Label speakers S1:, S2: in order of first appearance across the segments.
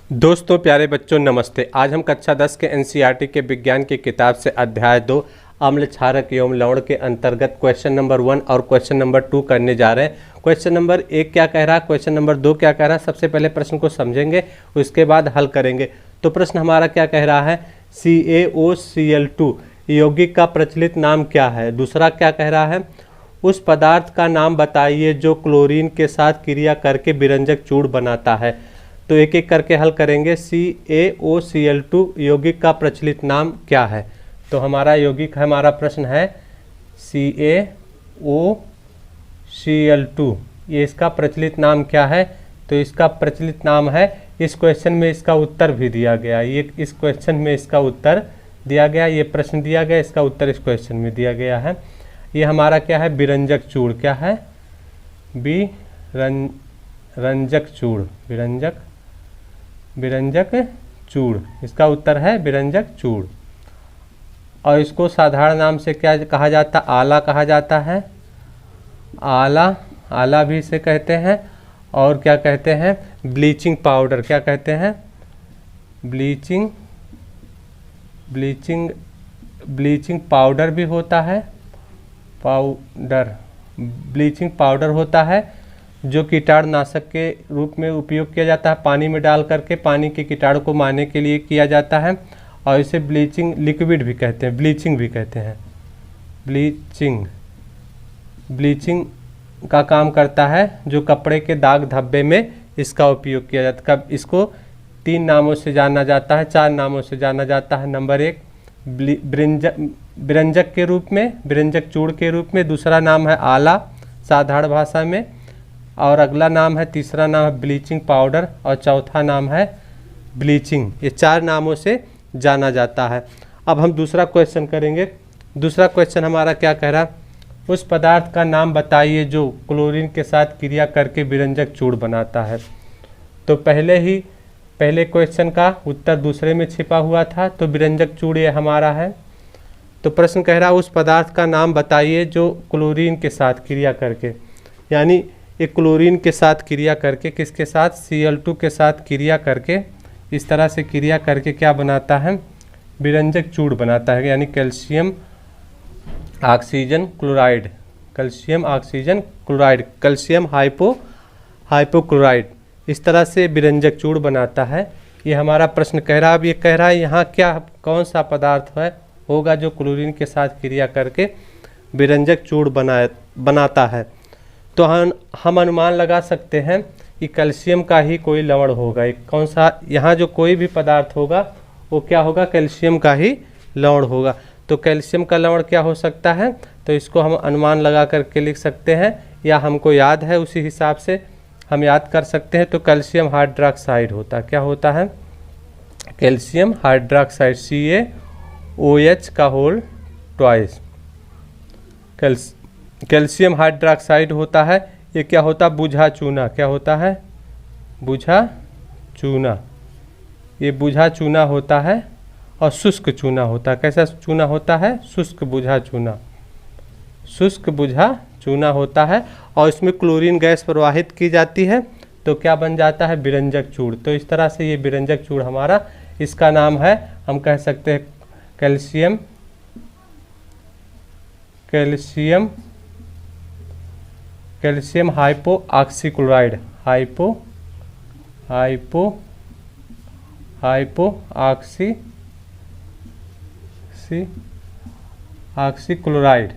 S1: दोस्तों प्यारे बच्चों नमस्ते। आज हम कक्षा 10 के एनसीईआरटी के विज्ञान की किताब से अध्याय 2 अम्ल क्षारक एवं लवण के अंतर्गत क्वेश्चन नंबर 1 और क्वेश्चन नंबर 2 करने जा रहे हैं। क्वेश्चन नंबर 1 क्या कह रहा है, क्वेश्चन नंबर 2 क्या कह रहा है, सबसे पहले प्रश्न को समझेंगे, उसके बाद हल करेंगे। तो प्रश्न हमारा क्या कह रहा है, CaOCl2 यौगिक का प्रचलित नाम क्या है। दूसरा क्या कह रहा है, उस पदार्थ का नाम बताइए जो क्लोरीन के साथ क्रिया करके विरंजक चूर्ण बनाता है। तो एक एक करके हल करेंगे। CaOCl2 यौगिक का प्रचलित नाम क्या है। तो हमारा यौगिक है, हमारा प्रश्न है CaOCl2, ये इसका प्रचलित नाम क्या है। तो इसका प्रचलित नाम है, इस क्वेश्चन में इसका उत्तर भी दिया गया, ये इस क्वेश्चन में इसका उत्तर दिया गया, ये प्रश्न दिया गया, इसका उत्तर इस क्वेश्चन में दिया गया है। ये हमारा क्या है, विरंजक चूर्ण। क्या है, विरंजक चूर्ण, विरंजक चूर्ण, इसका उत्तर है विरंजक चूर्ण। और इसको साधारण नाम से क्या कहा जाता है, आला कहा जाता है, आला भी इसे कहते हैं। और क्या कहते हैं, ब्लीचिंग पाउडर, क्या कहते हैं, ब्लीचिंग पाउडर भी होता है, ब्लीचिंग पाउडर होता है जो कीटाणुनाशक के रूप में उपयोग किया जाता है। पानी में डाल करके पानी के कीटाणु को मारने के लिए किया जाता है। और इसे ब्लीचिंग लिक्विड भी कहते हैं, ब्लीचिंग भी कहते हैं। ब्लीचिंग का काम करता है, जो कपड़े के दाग धब्बे में इसका उपयोग किया जाता है। कब इसको 3 नामों से जाना जाता है, 4 नामों से जाना जाता है। नंबर 1 विरंजक के रूप में, विरंजक चूर्ण के रूप में। दूसरा नाम है आला साधारण भाषा में। और अगला नाम है, तीसरा नाम है ब्लीचिंग पाउडर। और चौथा नाम है ब्लीचिंग। ये 4 नामों से जाना जाता है। अब हम दूसरा क्वेश्चन करेंगे। दूसरा क्वेश्चन हमारा क्या कह रहा है, उस पदार्थ का नाम बताइए जो क्लोरीन के साथ क्रिया करके विरंजक चूर्ण बनाता है। तो पहले क्वेश्चन का उत्तर दूसरे में छिपा हुआ था, तो विरंजक चूर्ण ये हमारा है। तो प्रश्न कह रहा है, उस पदार्थ का नाम बताइए जो क्लोरीन के साथ क्रिया करके, यानी एक क्लोरीन के साथ क्रिया करके, किसके साथ, Cl2 के साथ क्रिया करके, इस तरह से क्रिया करके क्या बनाता है, विरंजक चूर्ण बनाता है। यानी calcium oxygen chloride, calcium hypochloride, इस तरह से विरंजक चूर्ण बनाता है। ये हमारा प्रश्न कह रहा है। अब ये कह रहा है यहाँ क्या, कौन सा पदार्थ होगा जो क्लोरीन के साथ क्रिया करके विरंजक चूर्ण बनाता है। तो हम अनुमान लगा सकते हैं कि कैल्शियम का ही कोई लवण होगा। एक कौन सा, यहाँ जो कोई भी पदार्थ होगा वो क्या होगा, कैल्शियम का ही लवण होगा। तो कैल्शियम का लवण क्या हो सकता है, तो इसको हम अनुमान लगा करके लिख सकते हैं, या हमको याद है उसी हिसाब से हम याद कर सकते हैं। तो कैल्शियम हाइड्रोक्साइड होता है, क्या होता है, कैल्शियम हाइड्रोक्साइड, CaOH का होल ट्वाइस, कैल्शियम हाइड्रोक्साइड होता है। ये क्या होता है, बुझा चूना, क्या होता है, बुझा चूना। ये बुझा चूना होता है और शुष्क चूना होता है। कैसा चूना होता है, शुष्क बुझा चूना, शुष्क बुझा चूना होता है। और इसमें क्लोरीन गैस प्रवाहित की जाती है तो क्या बन जाता है, विरंजक चूर्ण। तो इस तरह से ये विरंजक चूर्ण हमारा, इसका नाम है, हम कह सकते हैं कैल्शियम हाइपोऑक्सीक्लोराइड, ऑक्सीक्लोराइड,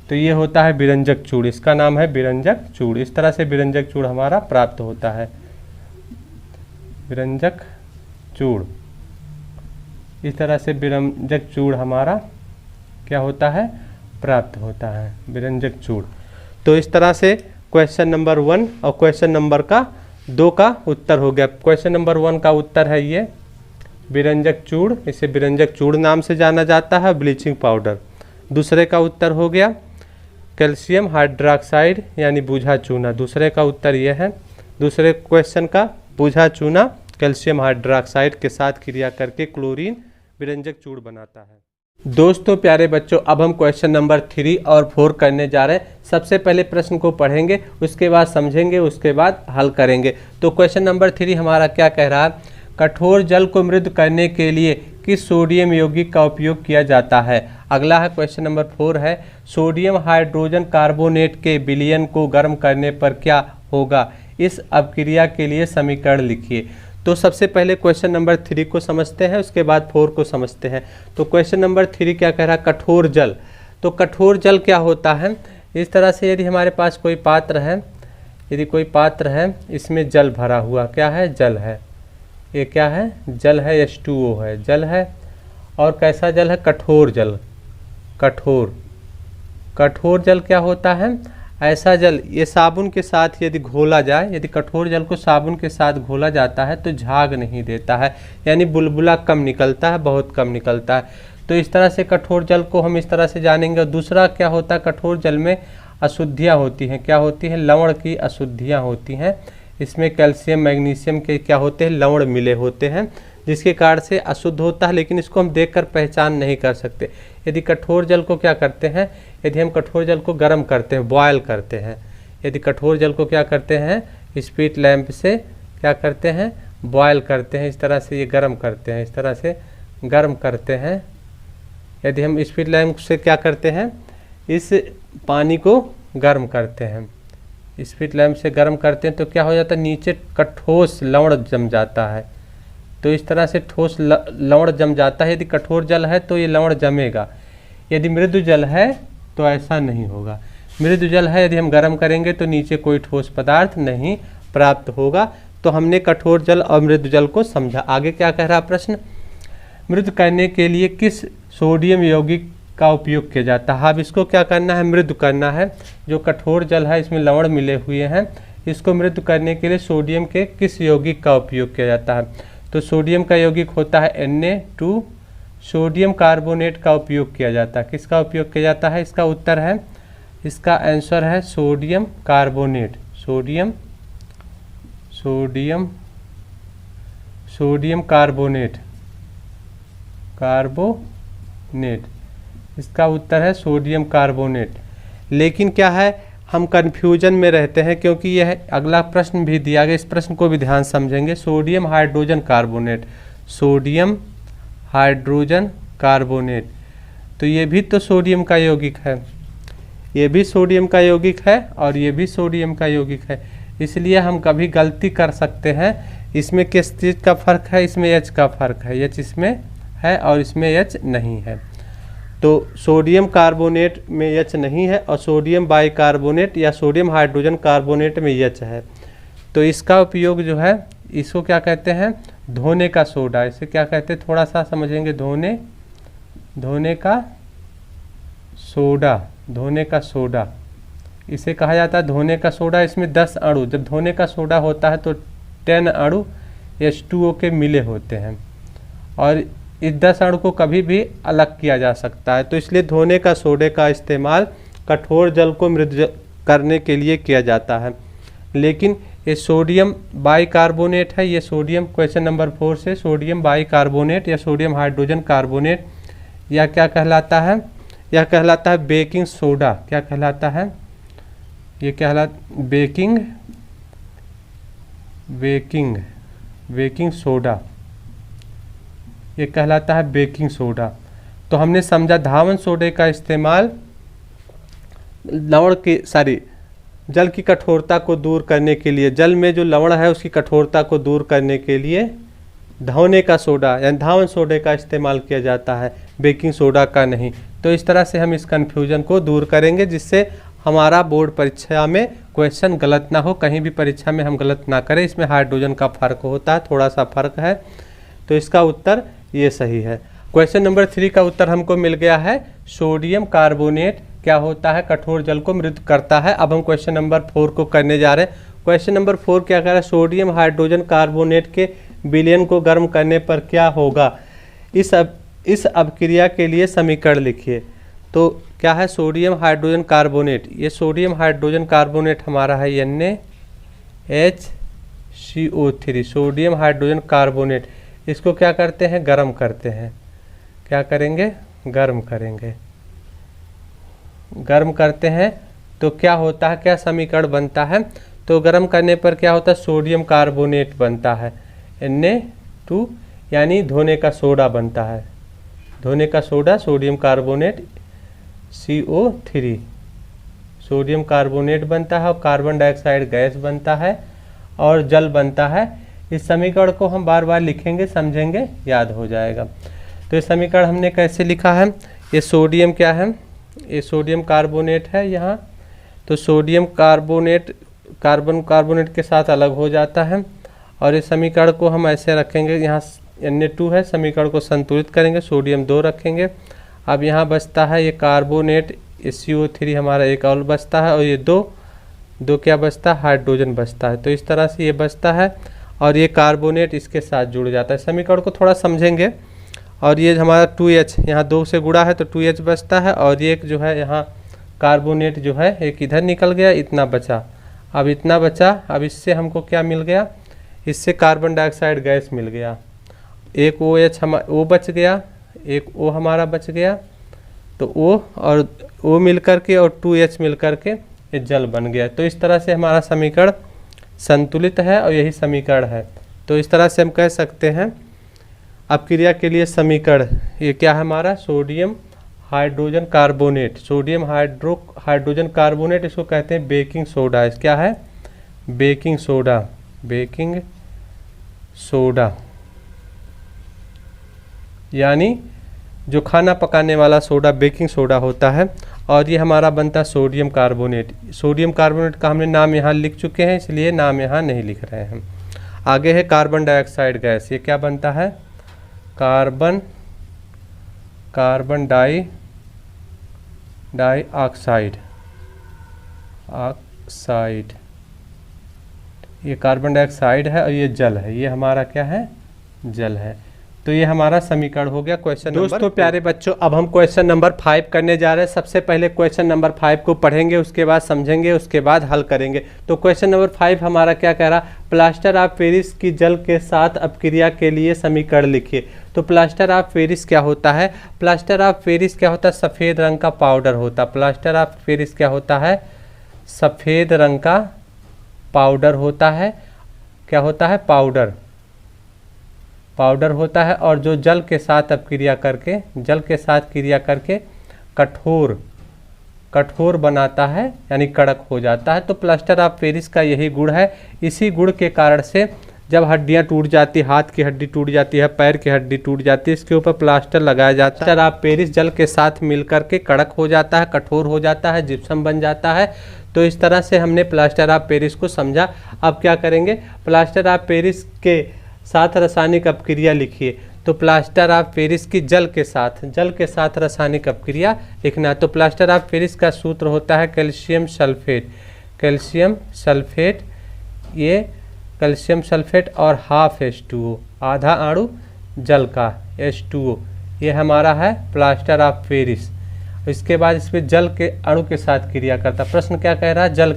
S1: तो ये होता है विरंजक चूर्ण, इसका नाम है विरंजक चूर्ण। इस तरह से विरंजक चूर्ण हमारा प्राप्त होता है, विरंजक चूर्ण। इस तरह से विरंजक चूर्ण हमारा क्या होता है, प्राप्त होता है, विरंजक चूर्ण। तो इस तरह से क्वेश्चन नंबर 1 और क्वेश्चन नंबर 2 का उत्तर हो गया। क्वेश्चन नंबर 1 का उत्तर है ये विरंजक चूर्ण, इसे विरंजक चूर्ण नाम से जाना जाता है, ब्लीचिंग पाउडर। दूसरे का उत्तर हो गया कैल्शियम हाइड्रोक्साइड यानी बुझा चूना, दूसरे का उत्तर ये है। दूसरे क्वेश्चन का बुझा चूना कैल्शियम हाइड्रोक्साइड के साथ क्रिया करके क्लोरीन विरंजक चूर्ण बनाता है। दोस्तों प्यारे बच्चों, अब हम क्वेश्चन नंबर 3 और 4 करने जा रहे हैं। सबसे पहले प्रश्न को पढ़ेंगे, उसके बाद समझेंगे, उसके बाद हल करेंगे। तो क्वेश्चन नंबर 3 हमारा क्या कह रहा है, कठोर जल को मृदु करने के लिए किस सोडियम यौगिक का उपयोग किया जाता है। अगला है क्वेश्चन नंबर 4 है, सोडियम हाइड्रोजन कार्बोनेट के विलयन को गर्म करने पर क्या होगा। इस अपक्रिया के लिए समीकरण लिखिए। तो सबसे पहले क्वेश्चन नंबर 3 को समझते हैं, उसके बाद 4 को समझते हैं। तो क्वेश्चन नंबर 3 क्या कह रहा है, कठोर जल। तो कठोर जल क्या होता है, इस तरह से यदि हमारे पास कोई पात्र है, यदि कोई पात्र है, इसमें जल भरा हुआ, क्या है, जल है, ये क्या है, जल है, H2O है, जल है। और कैसा जल है, कठोर जल। कठोर जल क्या होता है, ऐसा जल, ये साबुन के साथ यदि घोला जाए, यदि कठोर जल को साबुन के साथ घोला जाता है तो झाग नहीं देता है, यानी बुलबुला कम निकलता है, बहुत कम निकलता है। तो इस तरह से कठोर जल को हम इस तरह से जानेंगे। दूसरा क्या होता है, कठोर जल में अशुद्धियाँ होती हैं, क्या होती हैं, लवण की अशुद्धियाँ होती हैं। इसमें कैल्शियम मैग्नीशियम के क्या होते हैं, लवण मिले होते हैं, जिसके कारण से अशुद्ध होता है, लेकिन इसको हम देखकर पहचान नहीं कर सकते। यदि कठोर जल को क्या करते हैं, यदि हम कठोर जल को गर्म करते हैं, बॉयल करते हैं, यदि कठोर जल को क्या करते हैं, स्पीड लैंप से क्या करते हैं, बॉयल करते हैं, इस तरह से ये गर्म करते हैं, इस तरह से गर्म करते हैं। यदि हम स्पीड लैंप से क्या करते हैं, इस पानी को गर्म करते हैं, स्पीड लैंप से गर्म करते हैं, तो क्या हो जाता है, नीचे ठोस लवण जम जाता है। तो इस तरह से ठोस लवण जम जाता है। यदि कठोर जल है तो ये लवण जमेगा, यदि मृदु जल है तो ऐसा नहीं होगा। मृदु जल है, यदि हम गर्म करेंगे तो नीचे कोई ठोस पदार्थ नहीं प्राप्त होगा। तो हमने कठोर जल और मृदु जल को समझा। आगे क्या कह रहा प्रश्न, मृदु करने के लिए किस सोडियम यौगिक का उपयोग किया जाता है। अब इसको क्या करना है, मृदु करना है। जो कठोर जल है इसमें लवण मिले हुए हैं, इसको मृदु करने के लिए सोडियम के किस यौगिक का उपयोग किया जाता है। तो सोडियम का यौगिक होता है Na2, सोडियम कार्बोनेट का उपयोग किया जाता है। किसका उपयोग किया जाता है, इसका उत्तर है, इसका आंसर है सोडियम कार्बोनेट। सोडियम कार्बोनेट, इसका उत्तर है सोडियम कार्बोनेट। लेकिन क्या है, हम कन्फ्यूजन में रहते हैं, क्योंकि यह अगला प्रश्न भी दिया गया, इस प्रश्न को भी ध्यान समझेंगे। Sodium hydrogen carbonate, sodium hydrogen carbonate, तो ये भी तो सोडियम का यौगिक है, ये भी सोडियम का यौगिक है और ये भी सोडियम का यौगिक है। इसलिए हम कभी गलती कर सकते हैं। इसमें किस चीज़ का फ़र्क है, इसमें H का फ़र्क है, H इसमें है और इसमें H नहीं है। तो सोडियम कार्बोनेट में H नहीं है और सोडियम बाइकार्बोनेट या सोडियम हाइड्रोजन कार्बोनेट में H है। तो इसका उपयोग जो है, इसको क्या कहते हैं, धोने का सोडा, इसे क्या कहते हैं, थोड़ा सा समझेंगे, धोने का सोडा इसे कहा जाता है, धोने का सोडा। इसमें 10 अणु, जब धोने का सोडा होता है तो 10 अणु H2O के मिले होते हैं और इस 10 अणु को कभी भी अलग किया जा सकता है। तो इसलिए धोने का सोडे का इस्तेमाल कठोर जल को मृदु करने के लिए किया जाता है। लेकिन ये सोडियम बाइकार्बोनेट है, ये सोडियम, क्वेश्चन नंबर 4 से, सोडियम बाइकार्बोनेट या सोडियम हाइड्रोजन कार्बोनेट, या क्या कहलाता है, यह कहलाता है बेकिंग सोडा। क्या कहलाता है, ये कहलाता बेकिंग सोडा, ये कहलाता है बेकिंग सोडा। तो हमने समझा धावन सोडे का इस्तेमाल जल की कठोरता को दूर करने के लिए, जल में जो लवण है उसकी कठोरता को दूर करने के लिए धोने का सोडा यानी धावन सोडे का इस्तेमाल किया जाता है, बेकिंग सोडा का नहीं। तो इस तरह से हम इस कन्फ्यूजन को दूर करेंगे, जिससे हमारा बोर्ड परीक्षा में क्वेश्चन गलत ना हो, कहीं भी परीक्षा में हम गलत ना करें। इसमें हाइड्रोजन का फ़र्क होता है, थोड़ा सा फ़र्क है। तो इसका उत्तर ये सही है। क्वेश्चन नंबर 3 का उत्तर हमको मिल गया है, सोडियम कार्बोनेट क्या होता है, कठोर जल को मृदु करता है। अब हम क्वेश्चन नंबर 4 को करने जा रहे हैं। क्वेश्चन नंबर 4 क्या कर रहा है, सोडियम हाइड्रोजन कार्बोनेट के विलयन को गर्म करने पर क्या होगा, इस अपक्रिया के लिए समीकरण लिखिए। तो क्या है, सोडियम हाइड्रोजन कार्बोनेट, ये सोडियम हाइड्रोजन कार्बोनेट हमारा है NaHCO3, सोडियम हाइड्रोजन कार्बोनेट। इसको क्या करते हैं, गर्म करते हैं, क्या करेंगे, गर्म करेंगे। गर्म करते हैं तो क्या होता है, क्या समीकरण बनता है, तो गर्म करने पर क्या होता है, सोडियम कार्बोनेट बनता है, Na2, यानी धोने का सोडा बनता है, धोने का soda sodium carbonate CO3, sodium carbonate बनता है और कार्बन डाइऑक्साइड गैस बनता है और जल बनता है। इस समीकरण को हम बार बार लिखेंगे, समझेंगे, याद हो जाएगा। तो ये समीकरण हमने कैसे लिखा है, ये सोडियम क्या है, ये सोडियम कार्बोनेट है यहाँ, तो सोडियम कार्बोनेट कार्बन कार्बोनेट के साथ अलग हो जाता है और इस समीकरण को हम ऐसे रखेंगे, यहाँ Na2 है, समीकरण को संतुलित करेंगे, सोडियम 2 रखेंगे। अब यहाँ बचता है ये कार्बोनेट, CO3 हमारा एक और बचता है और ये दो क्या बचता है, हाइड्रोजन बचता है। तो इस तरह से ये बचता है और ये कार्बोनेट इसके साथ जुड़ जाता है। समीकरण को थोड़ा समझेंगे। और ये हमारा 2H यहाँ 2 से गुणा है तो 2H बचता है और ये एक जो है यहाँ कार्बोनेट जो है एक इधर निकल गया, इतना बचा। अब इतना बचा, अब इससे हमको क्या मिल गया, इससे कार्बन डाइऑक्साइड गैस मिल गया। एक OH O बच गया, एक O हमारा बच गया, तो O और O मिल कर के और 2H मिल कर के ये जल बन गया। तो इस तरह से हमारा समीकरण संतुलित है और यही समीकरण है। तो इस तरह से हम कह सकते हैं अपक्रिया के लिए समीकरण ये क्या है हमारा, sodium hydrogen carbonate, sodium hydrogen carbonate, इसको कहते हैं बेकिंग सोडा। इस क्या है, बेकिंग सोडा, बेकिंग सोडा यानी जो खाना पकाने वाला सोडा बेकिंग सोडा होता है। और ये हमारा बनता है सोडियम कार्बोनेट। सोडियम कार्बोनेट का हमने नाम यहाँ लिख चुके हैं, इसलिए नाम यहाँ नहीं लिख रहे हैं हम। आगे है कार्बन डाइऑक्साइड गैस, ये क्या बनता है, कार्बन डाइऑक्साइड, ये कार्बन डाइऑक्साइड है और ये जल है, ये हमारा क्या है, जल है। तो ये हमारा समीकरण हो गया क्वेश्चन नंबर। दोस्तों प्यारे बच्चों, अब हम क्वेश्चन नंबर 5 करने जा रहे हैं। सबसे पहले क्वेश्चन नंबर 5 को पढ़ेंगे, उसके बाद समझेंगे, उसके बाद हल करेंगे। तो क्वेश्चन नंबर 5 हमारा क्या कह रहा, प्लास्टर ऑफ पेरिस की जल के साथ अपक्रिया के लिए समीकरण लिखिए। तो प्लास्टर ऑफ पेरिस क्या होता है, प्लास्टर ऑफ पेरिस क्या होता है, सफ़ेद रंग का पाउडर होता है। प्लास्टर ऑफ पेरिस क्या होता है, सफ़ेद रंग का पाउडर होता है। क्या होता है, पाउडर होता है और जो जल के साथ अपक्रिया करके, जल के साथ क्रिया करके कठोर बनाता है, यानी कड़क हो जाता है। तो प्लास्टर ऑफ पेरिस का यही गुण है। इसी गुण के कारण से जब हड्डियां टूट जाती, हाथ की हड्डी टूट जाती है, पैर की हड्डी टूट जाती है, इसके ऊपर प्लास्टर लगाया जाता है। प्लास्टर ऑफ पेरिस जल के साथ मिलकर के कड़क हो जाता है, कठोर हो जाता है, जिप्सम बन जाता है। तो इस तरह से हमने प्लास्टर ऑफ पेरिस को समझा। अब क्या करेंगे, प्लास्टर ऑफ पेरिस के साथ रासायनिक अपक्रिया लिखिए। तो प्लास्टर ऑफ पेरिस की जल के साथ रासायनिक अपक्रिया लिखना। तो प्लास्टर ऑफ पेरिस का सूत्र होता है कैल्शियम सल्फेट, ये कैल्शियम सल्फेट और हाफ H2O, आधा अणु जल का H2O, ये हमारा है प्लास्टर ऑफ पेरिस। इसके बाद इसमें जल के अणु के साथ क्रिया करता। प्रश्न क्या कह रहा है, जल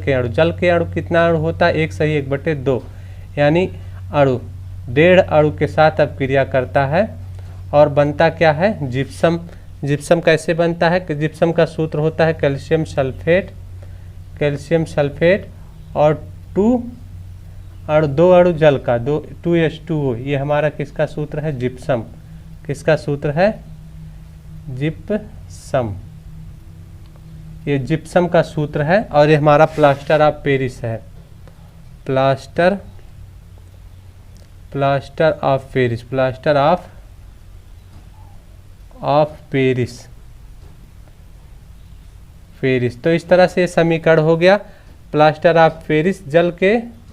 S1: के अणु कितना अणु होता है, 1/1/2, यानी अणु 1.5 अणु के साथ अब क्रिया करता है और बनता क्या है, जिप्सम कैसे बनता है, जिप्सम का सूत्र होता है कैल्शियम सल्फेट और 2 अणु जल का 2H2O, ये हमारा किसका सूत्र है, जिप्सम। किसका सूत्र है, जिप्सम, ये जिप्सम का सूत्र है। और ये हमारा प्लास्टर ऑफ पेरिस है, प्लास्टर ऑफ पेरिस। तो इस तरह से समीकरण हो गया। प्लास्टर ऑफ पेरिस जल के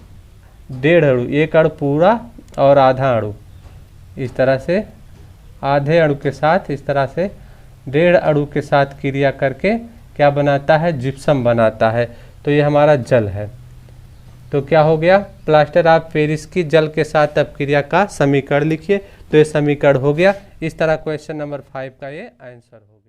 S1: 1.5 अणु, 1 अणु पूरा और आधा अणु, इस तरह से आधे अणु के साथ, इस तरह से 1.5 अणु के साथ क्रिया करके क्या बनाता है, जिप्सम बनाता है। तो ये हमारा जल है। तो क्या हो गया, प्लास्टर ऑफ पेरिस की जल के साथ अपक्रिया का समीकरण लिखिए। तो ये समीकरण हो गया। इस तरह क्वेश्चन नंबर 5 का ये आंसर होगा।